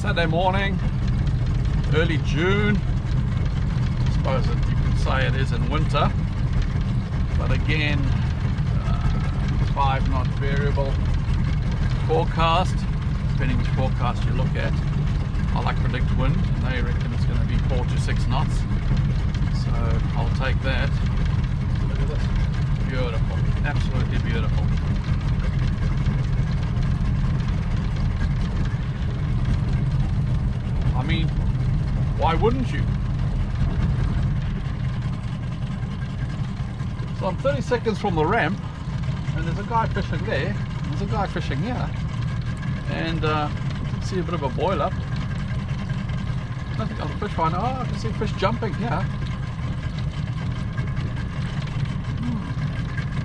Saturday morning, early June. I suppose that you could say it is in winter, but again, 5-knot variable forecast, depending which forecast you look at. I like predict wind, and they reckon it's going to be 4 to 6 knots, so I'll take that. Look at this, beautiful, absolutely beautiful. I mean, why wouldn't you? So I'm 30 seconds from the ramp, and there's a guy fishing there, and there's a guy fishing here, and you can see a bit of a boil up. Nothing on the fish finder. Oh, I can see fish jumping here.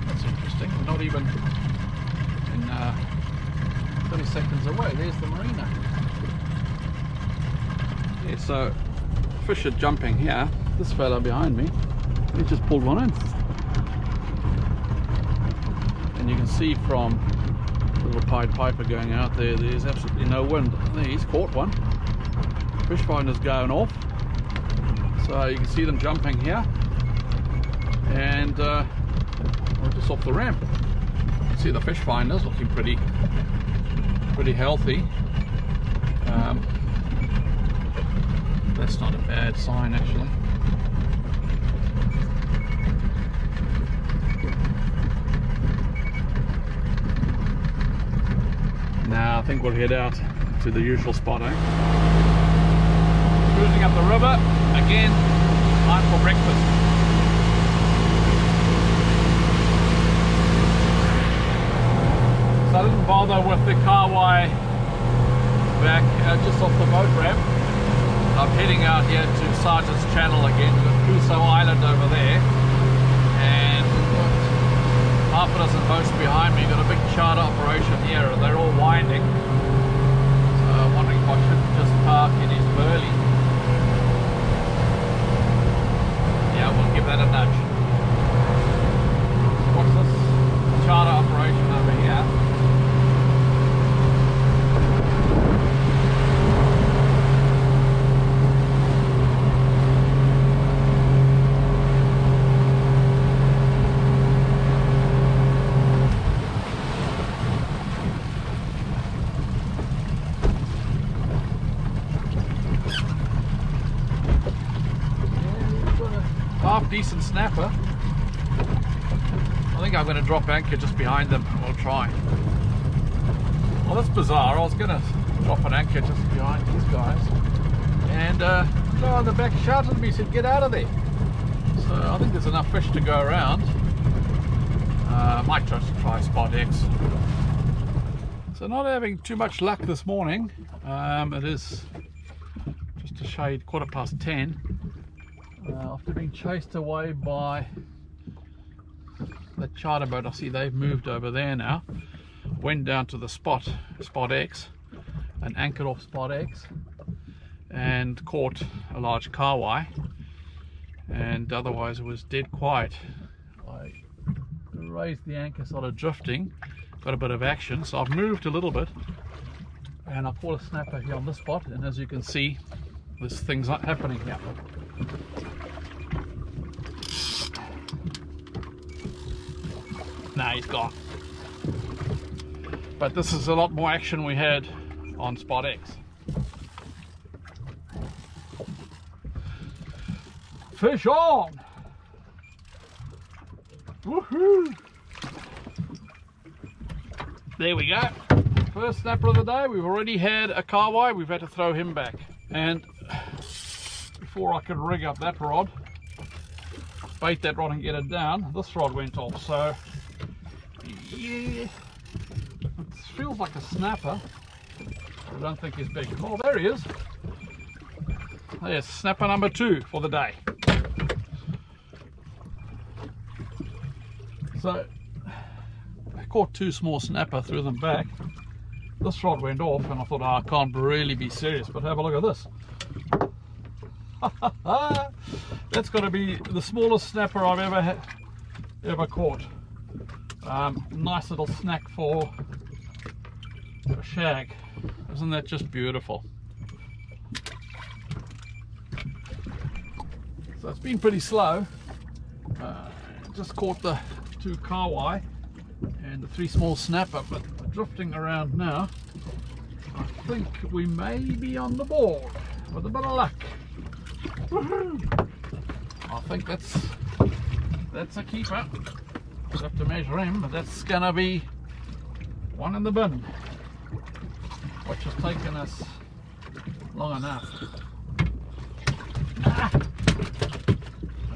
That's interesting. We're not even in 30 seconds away. There's the marina. Yeah, so fish are jumping here. This fella behind me, he just pulled one in. And you can see from the little Pied Piper going out there, there's absolutely no wind. There, he's caught one. Fish finder's going off, so you can see them jumping here, and we're just off the ramp. You can see the fish finder's looking pretty healthy. That's not a bad sign, actually. Now I think we'll head out to the usual spot, eh? Cruising up the river, again, time for breakfast. So I didn't bother with the Kawai back just off the boat ramp. I'm heading out here to Sergeant's Channel again. We've got Crusoe Island over there, and half a dozen boats behind me. Got a big charter operation here, and they're all winding. So I'm wondering if I should just park in his burley. Yeah, we'll give that a nudge. What's this charter operation over here? Decent snapper. I think I'm going to drop anchor just behind them. We'll try. Well, that's bizarre. I was going to drop an anchor just behind these guys, and the guy on the back shouted at me, said, "Get out of there!" So I think there's enough fish to go around. Might just try spot X. So not having too much luck this morning. It is just a shade 10:15. After being chased away by the charter boat, I see they've moved over there now. Went down to the spot X, and anchored off spot X, and caught a large Kawai, and otherwise it was dead quiet. I raised the anchor, started drifting, got a bit of action, so I've moved a little bit, and I caught a snapper here on this spot, and as you can see, this thing's not happening here. Nah, he's gone. But this is a lot more action we had on spot X. Fish on! Woohoo! There we go. First snapper of the day. We've already had a Kawai. We've had to throw him back. And before I could rig up that rod, bait that rod and get it down, this rod went off. So yeah, it feels like a snapper. I don't think he's big. Oh, there he is. There's snapper number 2 for the day. So I caught 2 small snapper, threw them back. This rod went off, and I thought, oh, I can't really be serious, but have a look at this. That's got to be the smallest snapper I've ever caught. Nice little snack for a shag. Isn't that just beautiful? So it's been pretty slow. Just caught the 2 kahawai and the 3 small snapper, but drifting around now. I think we may be on the board with a bit of luck. Woohoo! I think that's a keeper. We'll have to measure him, but that's gonna be one in the bin, which has taken us long enough. I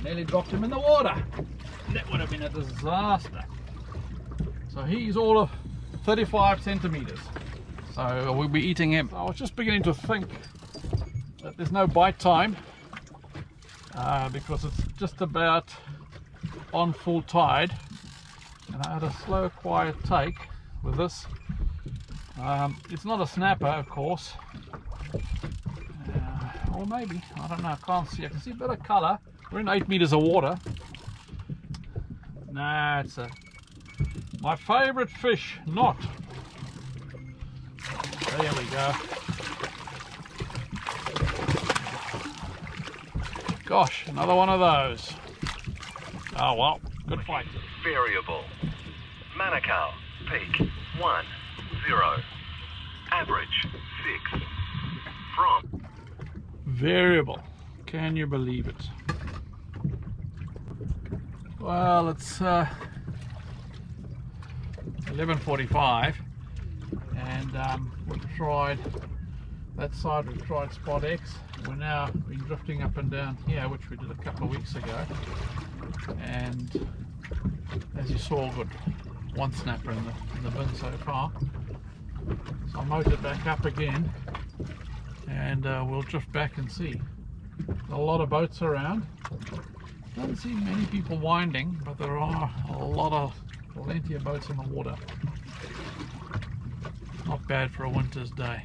nearly dropped him in the water. That would have been a disaster. So he's all of 35 centimeters. So we'll be eating him. I was just beginning to think that there's no bite time because it's just about on full tide. And I had a slow, quiet take with this. It's not a snapper, of course. Or maybe, I don't know, I can't see. I can see a bit of colour. We're in 8 meters of water. Nah, it's my favourite fish, not. There we go. Gosh, another one of those. Oh well, good fight. Variable. Manukau, peak 1, 0. Average 6. From. Variable. Can you believe it? Well, it's 11:45, and we've tried that side. We've tried spot X. We're now been drifting up and down here, which we did a couple of weeks ago, and as you saw, got 1 snapper in the bin so far. So I motored back up again, and we'll drift back and see. A lot of boats around. Don't see many people winding, but there are plenty of boats in the water. Not bad for a winter's day.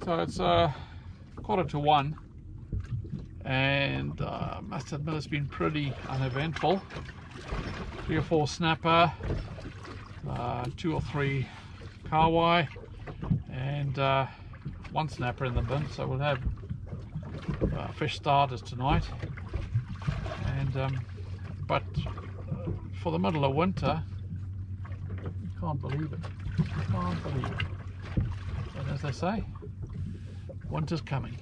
So it's 1:15, and I must admit it's been pretty uneventful. 3 or 4 snapper, 2 or 3 kahawai, and 1 snapper in the bin. So we'll have fish starters tonight. And but for the middle of winter, you can't believe it. You can't believe it. But as they say, winter's coming.